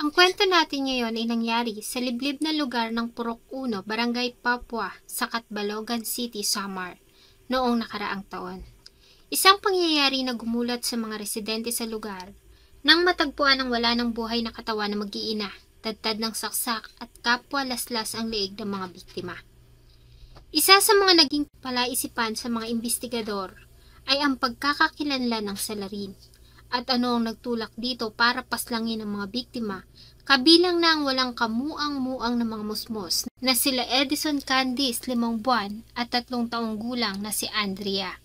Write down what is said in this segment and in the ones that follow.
Ang kwento natin ngayon ay nangyari sa liblib na lugar ng Purok 1, Barangay Papua, sa Catbalogan City, Samar, noong nakaraang taon. Isang pangyayari na gumulat sa mga residente sa lugar nang matagpuan ang wala ng buhay na katawan na mag-iina, tadtad ng saksak at kapwa laslas ang leeg ng mga biktima. Isa sa mga naging palaisipan sa mga investigador ay ang pagkakakilanlan ng salarin. At ano ang nagtulak dito para paslangin ang mga biktima, kabilang na ang walang kamuang-muang na mga musmos na sila Edison Candice, 5 buwan at 3 taong gulang na si Andrea.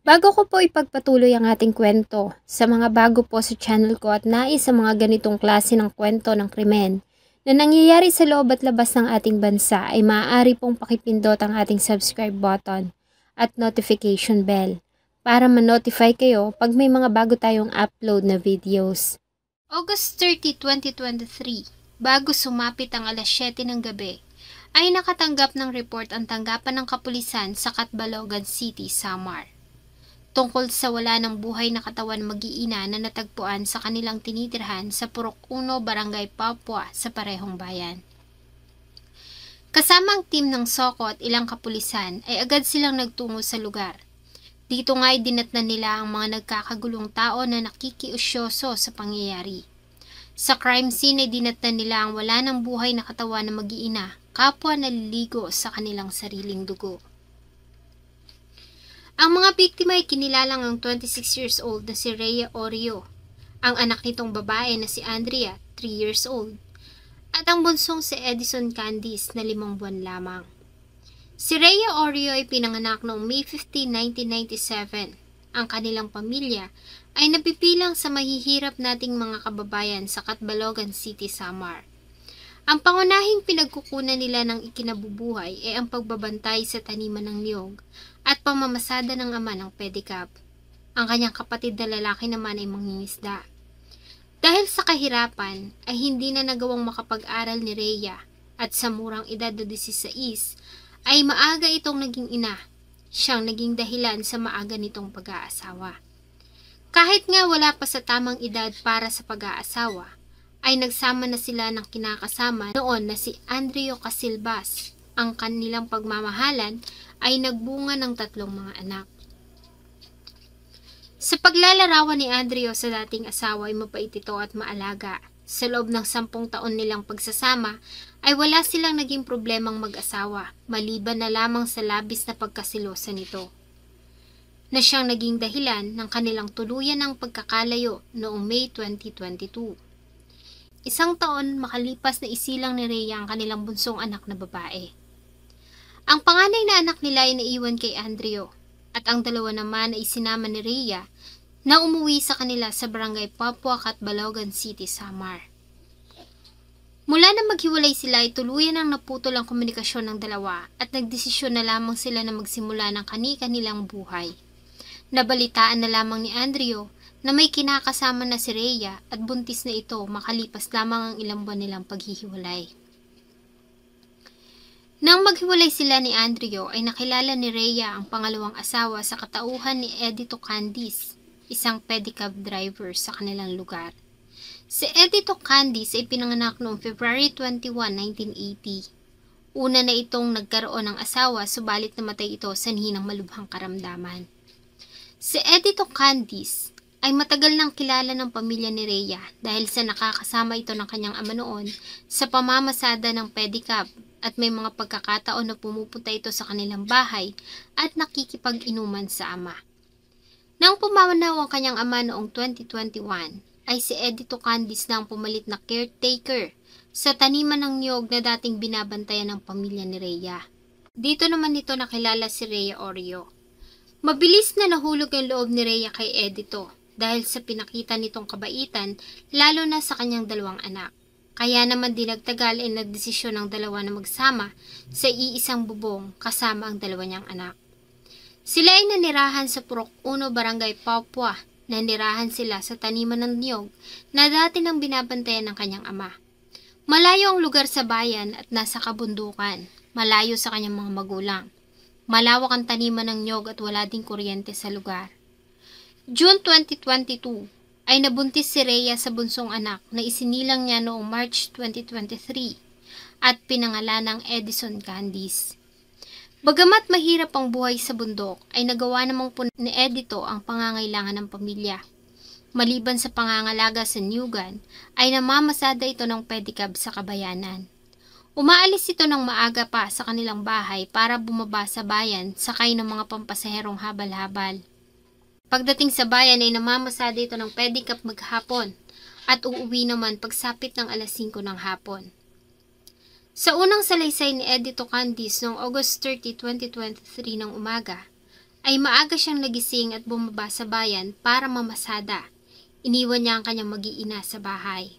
Bago ko po ipagpatuloy ang ating kwento, sa mga bago po sa channel ko at nais sa mga ganitong klase ng kwento ng krimen na nangyayari sa loob at labas ng ating bansa ay maaari pong pakipindot ang ating subscribe button at notification bell para ma-notify kayo pag may mga bago tayong upload na videos. August 30, 2023, bago sumapit ang alas 7 ng gabi, ay nakatanggap ng report ang tanggapan ng kapulisan sa Catbalogan City, Samar. Tungkol sa wala ng buhay na katawan mag-iina na natagpuan sa kanilang tinitirhan sa Purok 1, Barangay Papua sa parehong bayan. Kasama ang team ng Soko at ilang kapulisan ay agad silang nagtungo sa lugar. Dito nga ay dinatnan nila ang mga nagkakagulong tao na nakikiusyoso sa pangyayari. Sa crime scene ay dinatnan nila ang wala ng buhay na katawan na mag-iina, kapwa naliligo sa kanilang sariling dugo. Ang mga biktima ay kinilalang ang 26 years old na si Rhea Orio, ang anak nitong babae na si Andrea, 3 years old, at ang bunsong si Edison Candice na 5 buwan lamang. Si Rhea Orio ay pinanganak noong May 15, 1997. Ang kanilang pamilya ay napipilang sa mahihirap nating mga kababayan sa Catbalogan City, Samar. Ang pangunahing pinagkukunan nila ng ikinabubuhay ay ang pagbabantay sa taniman ng niyog at pamamasada ng ama ng pedicab. Ang kanyang kapatid na lalaki naman ay mangingisda. Dahil sa kahirapan ay hindi na nagawang makapag-aral ni Rhea at sa murang edad na 16 ay maaga itong naging ina. Siyang naging dahilan sa maaga nitong pag-aasawa. Kahit nga wala pa sa tamang edad para sa pag-aasawa, ay nagsama na sila ng kinakasama noon na si Andrea Casilbas. Ang kanilang pagmamahalan ay nagbunga ng 3 mga anak. Sa paglalarawan ni Andrea sa dating asawa ay mapait ito at maalaga. Sa loob ng 10 taon nilang pagsasama ay wala silang naging problemang mag-asawa, maliban na lamang sa labis na pagkasilosa nito, na siyang naging dahilan ng kanilang tuluyan ng pagkakalayo noong May 2022. 1 taon makalipas na isilang ni Rhea ang kanilang bunsong anak na babae. Ang panganay na anak nila ay naiwan kay Andrea at ang 2 naman ay sinama ni Rhea na umuwi sa kanila sa Barangay Papua, Catbalogan City, Samar. Mula na maghiwalay sila ay tuluyan ang naputol ang komunikasyon ng dalawa at nagdesisyon na lamang sila na magsimula ng kani-kanilang buhay. Nabalitaan na lamang ni Andrea na may kinakasama na si Rhea at buntis na ito makalipas lamang ang ilang buwan nilang paghihiwalay. Nang maghiwalay sila ni Andrea ay nakilala ni Rhea ang pangalawang asawa sa katauhan ni Edito Candice, isang pedicab driver sa kanilang lugar. Si Edito Candice ay pinanganak noong February 21, 1980. Una na itong nagkaroon ng asawa subalit namatay ito sanhi ng malubhang karamdaman. Si Edito Candice ay matagal nang kilala ng pamilya ni Rhea dahil sa nakakasama ito ng kanyang ama noon sa pamamasada ng pedicab at may mga pagkakataon na pumupunta ito sa kanilang bahay at nakikipag-inuman sa ama. Nang pumanaw ang kanyang ama noong 2021, ay si Edito Candice na ang pumalit na caretaker sa taniman ng niyog na dating binabantayan ng pamilya ni Rhea. Dito naman nito nakilala si Rhea Orio. Mabilis na nahulog ang loob ni Rhea kay Edito dahil sa pinakita nitong kabaitan lalo na sa kanyang 2 anak. Kaya naman dinagtagal ay nagdesisyon ng dalawa na magsama sa iisang bubong kasama ang 2 niyang anak. Sila ay nanirahan sa Purok 1, Barangay Papua. Nanirahan sila sa taniman ng niyog na dati nang binabantayan ng kanyang ama. Malayo ang lugar sa bayan at nasa kabundukan, malayo sa kanyang mga magulang. Malawak ang taniman ng niyog at wala ding kuryente sa lugar. June 2022 ay nabuntis si Rhea sa bunsong anak na isinilang niya noong March 2023 at pinangalan ng Edison Candice. Bagamat mahirap ang buhay sa bundok, ay nagawa namang po ni Edito ang pangangailangan ng pamilya. Maliban sa pangangalaga sa Newgan, ay namamasada ito ng pedicab sa kabayanan. Umaalis ito ng maaga pa sa kanilang bahay para bumaba sa bayan sakay ng mga pampasaherong habal-habal. Pagdating sa bayan ay namamasada ito ng pedicab maghapon at uuwi naman pagsapit ng alas 5 ng hapon. Sa unang salaysay ni Edito Candice noong August 30, 2023 ng umaga, ay maaga siyang nagising at bumaba sa bayan para mamasada. Iniwan niya ang kanyang mag-iina sa bahay.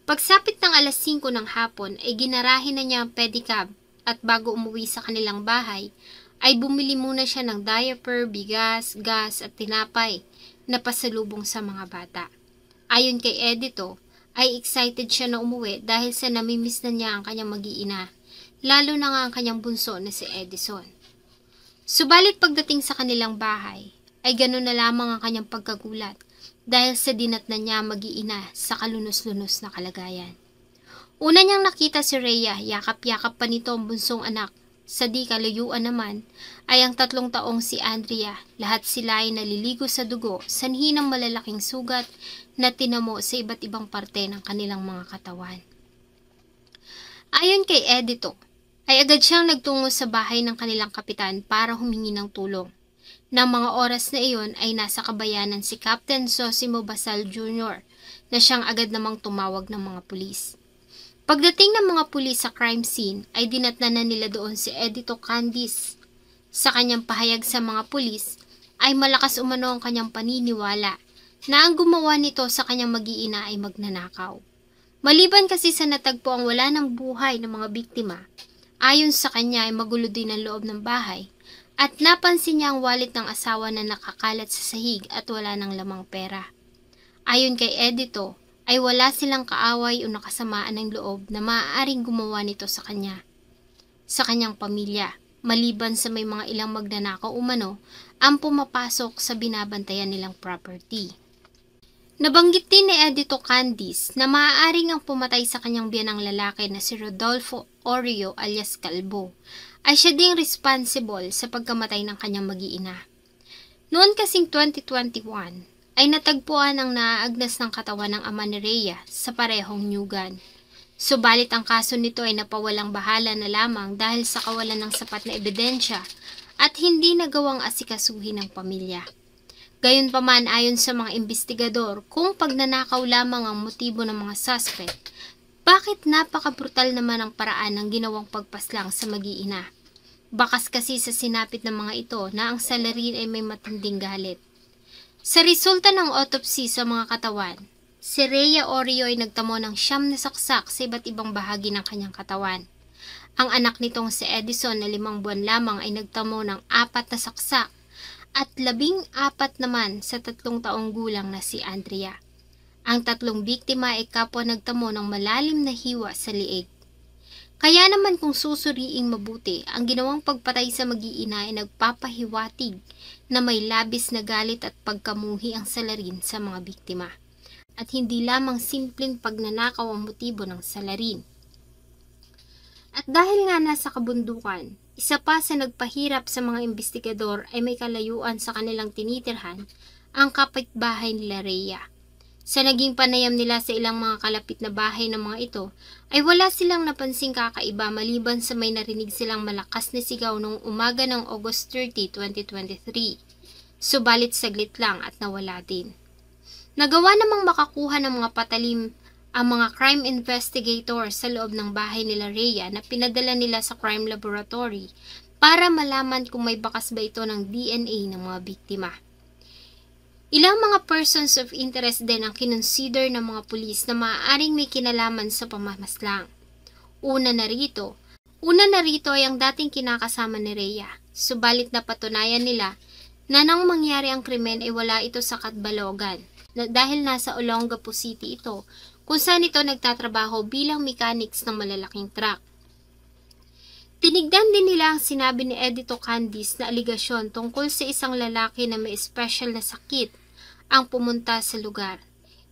Pagsapit ng alas 5 ng hapon ay ginarahin na niya ang pedicab at bago umuwi sa kanilang bahay, ay bumili muna siya ng diaper, bigas, gas at tinapay na pasalubong sa mga bata. Ayon kay Edito, ay excited siya na umuwi dahil sa namimiss na niya ang kanyang mag-iina, lalo na nga ang kanyang bunso na si Edison. Subalit pagdating sa kanilang bahay, ay ganoon na lamang ang kanyang pagkagulat dahil sa dinatnan niya mag-iina sa kalunos-lunos na kalagayan. Una niyang nakita si Rhea, yakap-yakap pa nito ang bunsong anak. Sa di kalayuan naman ay ang 3 taong si Andrea. Lahat sila ay naliligo sa dugo, sanhi ng malalaking sugat na tinamo sa iba't ibang parte ng kanilang mga katawan. Ayon kay Edito, ay agad siyang nagtungo sa bahay ng kanilang kapitan para humingi ng tulong. Nang mga oras na iyon ay nasa kabayanan si Captain Sosimo Basal Jr. na siyang agad namang tumawag ng mga pulis. Pagdating ng mga pulis sa crime scene ay dinatnan na nila doon si Edito Candice. Sa kanyang pahayag sa mga pulis ay malakas umano ang kanyang paniniwala na ang gumawa nito sa kanyang mag-iina ay magnanakaw. Maliban kasi sa natagpo ang wala ng buhay ng mga biktima, ayon sa kanya ay magulo din ang loob ng bahay at napansin niya ang wallet ng asawa na nakakalat sa sahig at wala ng lamang pera. Ayon kay Edito, ay wala silang kaaway o nakasamaan ng loob na maaaring gumawa nito sa kanya, sa kanyang pamilya, maliban sa may mga ilang magnanakaw umano ang pumapasok sa binabantayan nilang property. Nabanggit din ni Edito Candice na maaaring ang pumatay sa kanyang biyanang lalaki na si Rodolfo Oreo alias Calvo ay siya ding responsible sa pagkamatay ng kanyang mag-iina. Noon kasing 2021, ay natagpuan ang naaagnas ng katawan ng ama ni Rhea sa parehong Newgan. Subalit ang kaso nito ay napawalang bahala na lamang dahil sa kawalan ng sapat na ebidensya at hindi nagawang asikasuhin ng pamilya. Gayunpaman ayon sa mga investigador, kung pagnanakaw lamang ang motibo ng mga suspect, bakit napaka-brutal naman ang paraan ng ginawang pagpaslang sa mag-iina? Bakas kasi sa sinapit ng mga ito na ang salarin ay may matinding galit. Sa resulta ng autopsy sa mga katawan, si Rhea Oreo ay nagtamo ng 9 na saksak sa iba't ibang bahagi ng kanyang katawan. Ang anak nitong si Edison na 5 buwan lamang ay nagtamo ng 4 na saksak at 14 naman sa 3 taong gulang na si Andrea. Ang 3 biktima ay kapwa nagtamo ng malalim na hiwa sa liig. Kaya naman kung susuriing mabuti, ang ginawang pagpatay sa mag-iina ay nagpapahiwatig na may labis na galit at pagkamuhi ang salarin sa mga biktima. At hindi lamang simpleng pagnanakaw ang motibo ng salarin. At dahil nga nasa kabundukan, isa pa sa nagpahirap sa mga investigador ay may kalayuan sa kanilang tinitirhan ang kapitbahay nila Rhea. Sa naging panayam nila sa ilang mga kalapit na bahay ng mga ito, ay wala silang napansing kakaiba maliban sa may narinig silang malakas na sigaw noong umaga ng August 30, 2023. Subalit saglit lang at nawala din. Nagawa namang makakuha ng mga patalim ang mga crime investigator sa loob ng bahay nila Rhea na pinadala nila sa crime laboratory para malaman kung may bakas ba ito ng DNA ng mga biktima. Ilang mga persons of interest din ang kinonsider ng mga pulis na maaaring may kinalaman sa pamamaslang. Una na rito ay ang dating kinakasama ni Rhea, subalit napatunayan nila na nang mangyari ang krimen ay wala ito sa Catbalogan dahil nasa Olongapo City ito kung saan ito nagtatrabaho bilang mechanics ng malalaking truck. Tinignan din nila ang sinabi ni Edito Candice na aligasyon tungkol sa isang lalaki na may special na sakit ang pumunta sa lugar.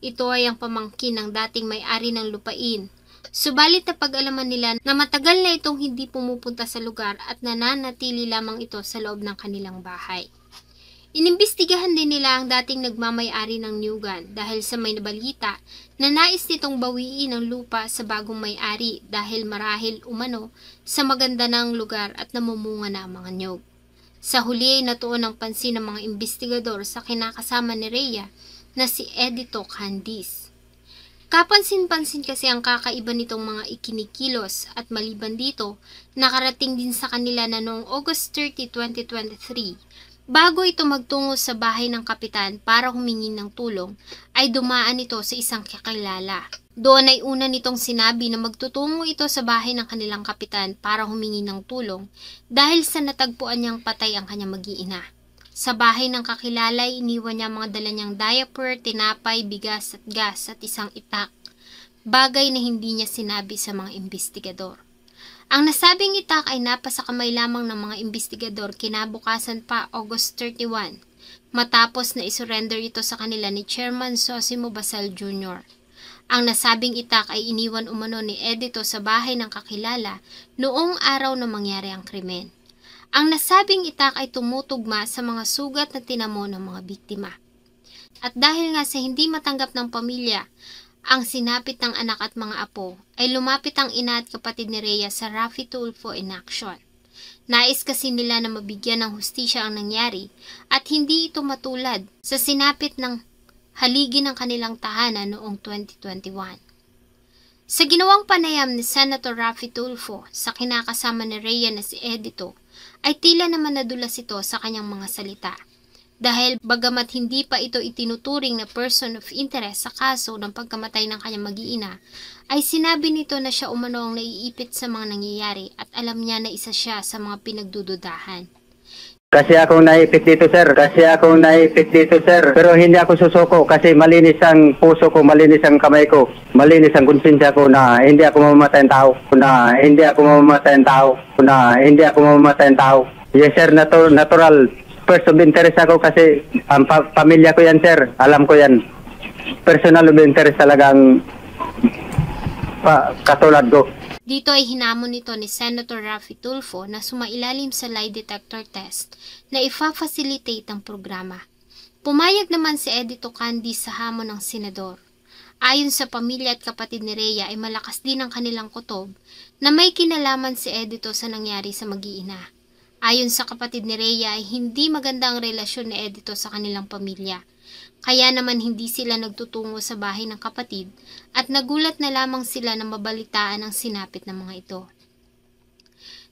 Ito ay ang pamangkin ng dating may-ari ng lupain. Subalit na pag-alaman nila na matagal na itong hindi pumupunta sa lugar at nananatili lamang ito sa loob ng kanilang bahay. Inimbestigahan din nila ang dating nagmamay-ari ng Newgan dahil sa may nabalita na nais nitong bawiin ang lupa sa bagong may-ari dahil marahil umano sa maganda ng lugar at namumunga na ang mga niyog. Sa huli ay natuon ang pansin ng mga investigador sa kinakasama ni Rhea na si Edito Candice. Kapansin-pansin kasi ang kakaiba nitong mga ikinikilos at maliban dito, nakarating din sa kanila na noong August 30, 2023, bago ito magtungo sa bahay ng kapitan para humingi ng tulong, ay dumaan ito sa isang kakilala. Doon ay una nitong sinabi na magtutungo ito sa bahay ng kanilang kapitan para humingi ng tulong dahil sa natagpuan niyang patay ang kanyang mag-iina. Sa bahay ng kakilala, iniwan niya mga dala niyang diaper, tinapay, bigas at gas at isang itak, bagay na hindi niya sinabi sa mga investigador. Ang nasabing itak ay napasa kamay lamang ng mga investigador kinabukasan pa August 31, matapos na isurrender ito sa kanila ni Chairman Sosimo Basal Jr. Ang nasabing itak ay iniwan umano ni Edito sa bahay ng kakilala noong araw na mangyari ang krimen. Ang nasabing itak ay tumutugma sa mga sugat na tinamo ng mga biktima. At dahil nga sa hindi matanggap ng pamilya ang sinapit ng anak at mga apo, ay lumapit ang ina at kapatid ni Rhea sa Raffy Tulfo in action. Nais kasi nila na mabigyan ng hustisya ang nangyari at hindi ito matulad sa sinapit ng haligi ng kanilang tahanan noong 2021. Sa ginawang panayam ni Senator Raffy Tulfo sa kinakasama ni Rhea na si Edito, ay tila naman nadulas ito sa kanyang mga salita. Dahil bagamat hindi pa ito itinuturing na person of interest sa kaso ng pagkamatay ng kanyang mag-iina, ay sinabi nito na siya umano ang naiipit sa mga nangyayari at alam niya na isa siya sa mga pinagdududahan. Kasi akong naipit dito, sir. Pero hindi ako susuko kasi malinis ang puso ko, malinis ang kamay ko, malinis ang konsensya ko na hindi ako mamamatay ng tao. Yes, sir, natural. First of interest ako kasi ang pamilya ko yan, sir. Alam ko yan. Personal of interest talagang katulad ko. Dito ay hinamon nito ni Senator Raffy Tulfo na sumailalim sa lie detector test na ifa-facilitate ang programa. Pumayag naman si Edito Candice sa hamon ng senador. Ayon sa pamilya at kapatid ni Rhea ay malakas din ang kanilang kutob na may kinalaman si Edito sa nangyari sa mag-iina. Ayon sa kapatid ni Rhea ay hindi maganda ang relasyon ni Edito sa kanilang pamilya. Kaya naman hindi sila nagtutungo sa bahay ng kapatid at nagulat na lamang sila na mabalitaan ang sinapit ng mga ito.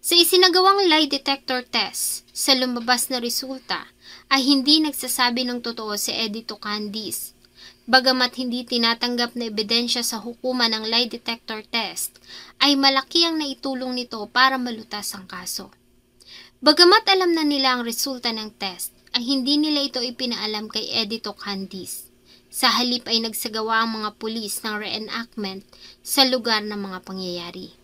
Sa isinagawang lie detector test, sa lumabas na resulta ay hindi nagsasabi ng totoo si Edito Candice. Bagamat hindi tinatanggap na ebidensya sa hukuman ng lie detector test, ay malaki ang naitulong nito para malutas ang kaso. Bagamat alam na nila ang resulta ng test, ay hindi nila ito ipinaalam kay Edito Candice. Sa halip ay nagsagawa ang mga pulis ng reenactment sa lugar ng mga pangyayari.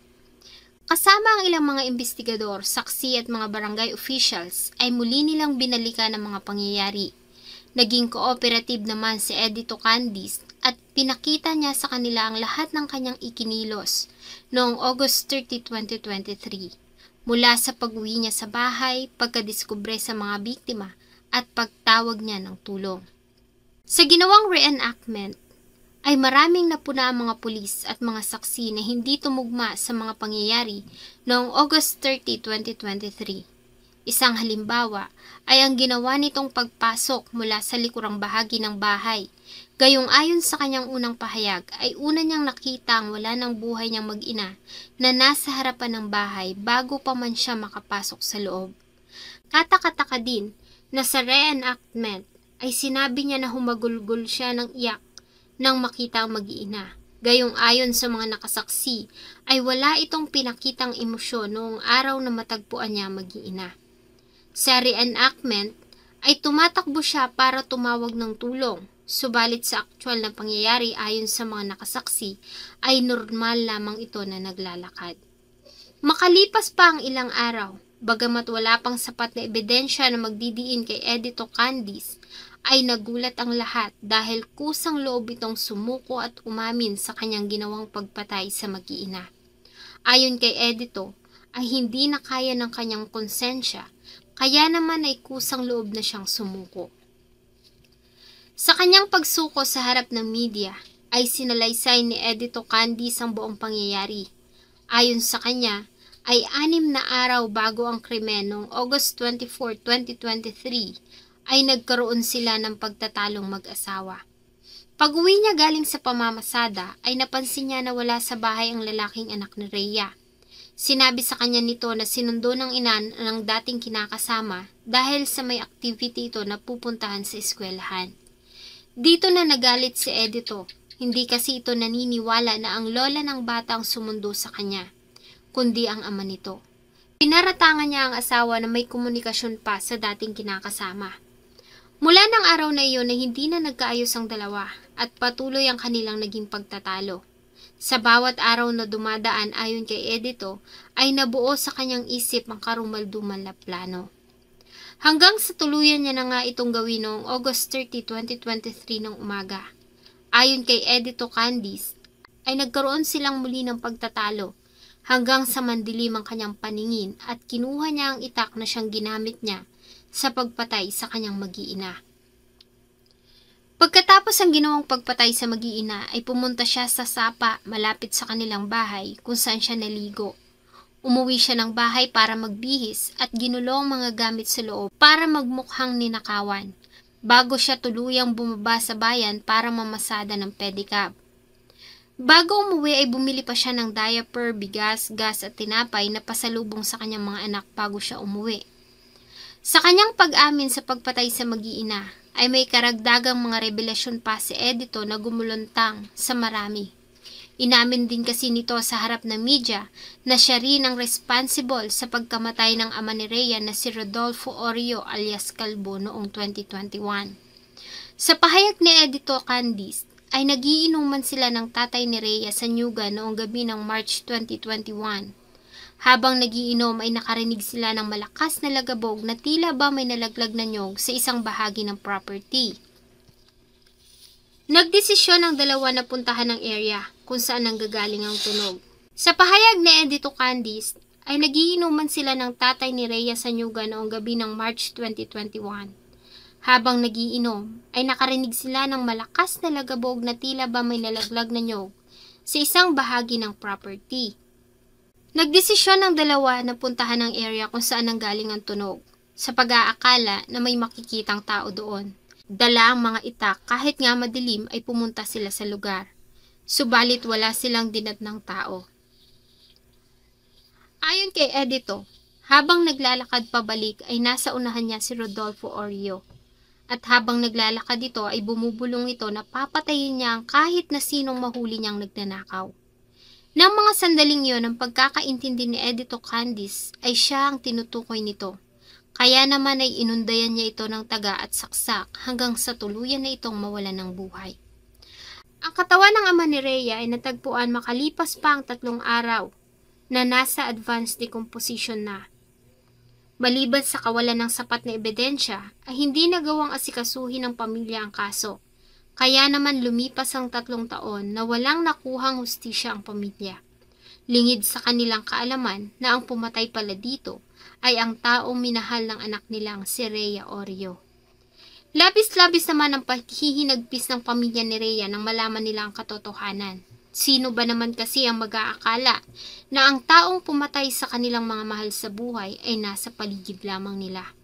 Kasama ang ilang mga investigador, saksi at mga barangay officials ay muli nilang binalikan ang mga pangyayari. Naging cooperative naman si Edito Candice at pinakita niya sa kanila ang lahat ng kanyang ikinilos noong August 30, 2023. Mula sa pag-uwi niya sa bahay, pagkadiskubre sa mga biktima, at pagtawag niya ng tulong. Sa ginawang reenactment, ay maraming napuna ang mga pulis at mga saksi na hindi tumugma sa mga pangyayari noong August 30, 2023. Isang halimbawa ay ang ginawa nitong pagpasok mula sa likurang bahagi ng bahay. Gayong ayon sa kanyang unang pahayag ay una niyang nakita ang wala ng buhay niyang mag-ina na nasa harapan ng bahay bago pa man siya makapasok sa loob. Katakataka din na sa reenactment ay sinabi niya na humagulgol siya ng iyak nang makita ang mag-iina. Gayong ayon sa mga nakasaksi ay wala itong pinakitang emosyon noong araw na matagpuan niya ang mag-iina. Sa reenactment ay tumatakbo siya para tumawag ng tulong, subalit sa aktwal na pangyayari ayon sa mga nakasaksi ay normal lamang ito na naglalakad. Makalipas pa ang ilang araw, bagamat wala pang sapat na ebidensya na magdidiin kay Edito Candice, ay nagulat ang lahat dahil kusang loob itong sumuko at umamin sa kanyang ginawang pagpatay sa mag-iina. Ayon kay Edito, ay hindi na kaya ng kanyang konsensya, kaya naman ay kusang loob na siyang sumuko. Sa kanyang pagsuko sa harap ng media, ay sinalaysay ni Edito Candice ang buong pangyayari. Ayon sa kanya, ay 6 na araw bago ang krimen noong August 24, 2023, ay nagkaroon sila ng pagtatalong mag-asawa. Pag-uwi niya galing sa pamamasada, ay napansin niya na wala sa bahay ang lalaking anak ni Rhea. Sinabi sa kanya nito na sinundo ng ina ng dating kinakasama dahil sa may activity ito na pupuntahan sa eskwelahan. Dito na nagalit si Edito, hindi kasi ito naniniwala na ang lola ng bata ang sumundo sa kanya, kundi ang ama nito. Pinaratangan niya ang asawa na may komunikasyon pa sa dating kinakasama. Mula ng araw na iyon ay hindi na nagkaayos ang dalawa at patuloy ang kanilang naging pagtatalo. Sa bawat araw na dumadaan ayon kay Edito ay nabuo sa kanyang isip ang karumaldumal na plano. Hanggang sa tuluyan niya na nga itong gawin noong August 30, 2023 ng umaga. Ayon kay Edito Candice ay nagkaroon silang muli ng pagtatalo hanggang sa mandilim ang kanyang paningin at kinuha niya ang itak na siyang ginamit niya sa pagpatay sa kanyang mag-iina. Pagkatapos ang ginawang pagpatay sa mag-iina ay pumunta siya sa sapa malapit sa kanilang bahay kung saan siya naligo. Umuwi siya ng bahay para magbihis at ginulong mga gamit sa loob para magmukhang ninakawan bago siya tuluyang bumaba sa bayan para mamasada ng pedicab. Bago umuwi ay bumili pa siya ng diaper, bigas, gas at tinapay na pasalubong sa kanyang mga anak bago siya umuwi. Sa kanyang pag-amin sa pagpatay sa mag-iina, ay may karagdagang mga revelasyon pa si Edito na gumuluntang sa marami. Inamin din kasi nito sa harap ng media na siya rin ang responsible sa pagkamatay ng ama ni Rhea na si Rodolfo Orio alias Calvo noong 2021. Sa pahayag ni Edito Candice, ay nagiinuman sila ng tatay ni Rhea sa Nyuga noong gabi ng March 2021. Habang nagiinom ay nakarinig sila ng malakas na lagabog na tila ba may nalaglag na nyog sa isang bahagi ng property. Nagdesisyon ang dalawa na puntahan ang area kung saan nanggagaling ang tunog. Sa pahayag ni Edito Candice ay nagiinuman sila ng tatay ni Rhea sa Nyuga noong gabi ng March 2021. Habang nagiinom ay nakarinig sila ng malakas na lagabog na tila ba may nalaglag na nyog sa isang bahagi ng property. Nagdesisyon ang dalawa na puntahan ang area kung saan nanggaling ang tunog, sa pag-aakala na may makikitang tao doon. Dala ang mga itak kahit nga madilim ay pumunta sila sa lugar. Subalit wala silang dinat ng tao. Ayon kay Edito, habang naglalakad pabalik ay nasa unahan niya si Rodolfo Orio. At habang naglalakad ito ay bumubulong ito na papatayin niya ang kahit na sinong mahuli niyang nagnanakaw. Nang mga sandaling yon, ang pagkakaintindi ni Edito Candice ay siya ang tinutukoy nito. Kaya naman ay inundayan niya ito ng taga at saksak hanggang sa tuluyan na itong mawalan ng buhay. Ang katawan ng ama ni Rhea ay natagpuan makalipas pa ang 3 araw na nasa advanced decomposition na. Maliban sa kawalan ng sapat na ebidensya, ay hindi nagawang asikasuhin ng pamilya ang kaso. Kaya naman lumipas ang 3 taon na walang nakuhang hustisya ang pamilya. Lingid sa kanilang kaalaman na ang pumatay pala dito ay ang taong minahal ng anak nilang si Rhea Orio. Labis-labis naman ang paghihinagpis ng pamilya ni Rhea nang malaman nila ang katotohanan. Sino ba naman kasi ang mag-aakala na ang taong pumatay sa kanilang mga mahal sa buhay ay nasa paligid lamang nila?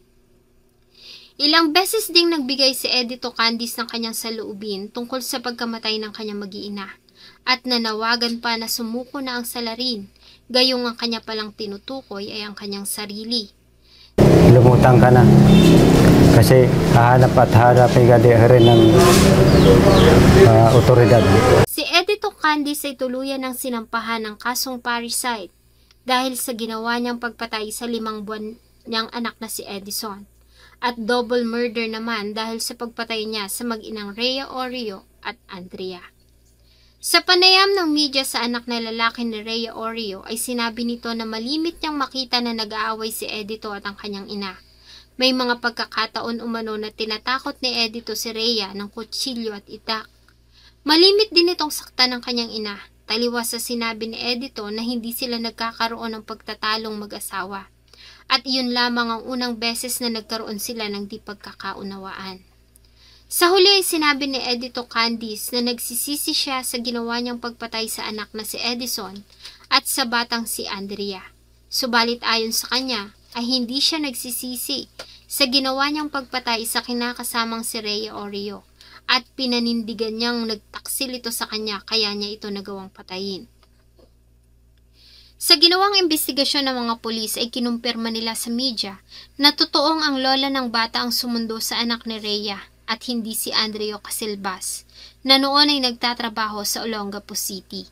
Ilang beses ding nagbigay si Edito Candice ng kanyang saloobin tungkol sa pagkamatay ng kanyang mag-iina at nanawagan pa na sumuko na ang salarin, gayong ang kanya palang tinutukoy ay ang kanyang sarili. Lumutang ka na kasi hahanap at hanap rin ng otoridad. Si Edito Candice ay tuluyan ng sinampahan ng kasong parricide dahil sa ginawa niyang pagpatay sa 5 buwan niyang anak na si Edison. At double murder naman dahil sa pagpatay niya sa mag-inang Rhea Orio at Andrea. Sa panayam ng media sa anak na lalaki ni Rhea Orio ay sinabi nito na malimit niyang makita na nag-aaway si Edito at ang kanyang ina. May mga pagkakataon umano na tinatakot ni Edito si Rhea ng kutsilyo at itak. Malimit din itong sakta ng kanyang ina, taliwas sa sinabi ni Edito na hindi sila nagkakaroon ng pagtatalong mag-asawa. At iyon lamang ang unang beses na nagkaroon sila ng di pagkakaunawaan. Sa huli ay sinabi ni Edito Candice na nagsisisi siya sa ginawa niyang pagpatay sa anak na si Edison at sa batang si Andrea. Subalit ayon sa kanya ay hindi siya nagsisisi sa ginawa niyang pagpatay sa kinakasamang si Rhea Oreo at pinanindigan niyang nagtaksil ito sa kanya kaya niya ito nagawang patayin. Sa ginawang investigasyon ng mga pulis ay kinumpirma nila sa media na totoong ang lola ng bata ang sumundo sa anak ni Rhea at hindi si Andrea Casilbas na noon ay nagtatrabaho sa Olongapo City.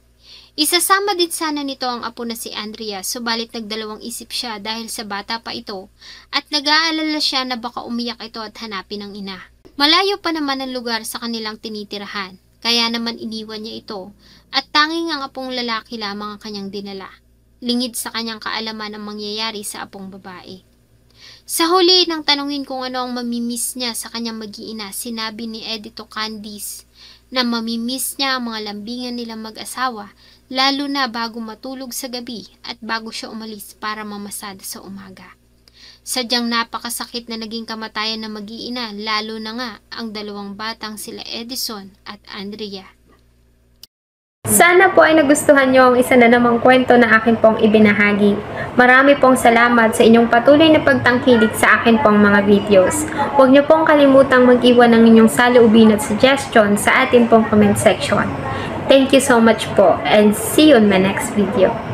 Isasama din sana nito ang apo na si Andrea subalit nagdalawang isip siya dahil sa bata pa ito at nag-aalala siya na baka umiyak ito at hanapin ang ina. Malayo pa naman ang lugar sa kanilang tinitirahan kaya naman iniwan niya ito at tanging ang apong lalaki lamang ang kanyang dinala. Lingid sa kanyang kaalaman ang mangyayari sa apong babae. Sa huli nang tanungin kung ano ang mamimiss niya sa kanyang mag-iina, sinabi ni Edito Candice na mamimiss niya ang mga lambingan nilang mag-asawa lalo na bago matulog sa gabi at bago siya umalis para mamasada sa umaga. Sadyang napakasakit na naging kamatayan ng mag-iina lalo na nga ang dalawang batang sila Edison at Andrea. Sana po ay nagustuhan nyo ang isa na namang kwento na akin pong ibinahagi. Marami pong salamat sa inyong patuloy na pagtangkilik sa akin pong mga videos. Huwag nyo pong kalimutang mag-iwan ng inyong saloobin at suggestion sa atin pong comment section. Thank you so much po and see you in my next video.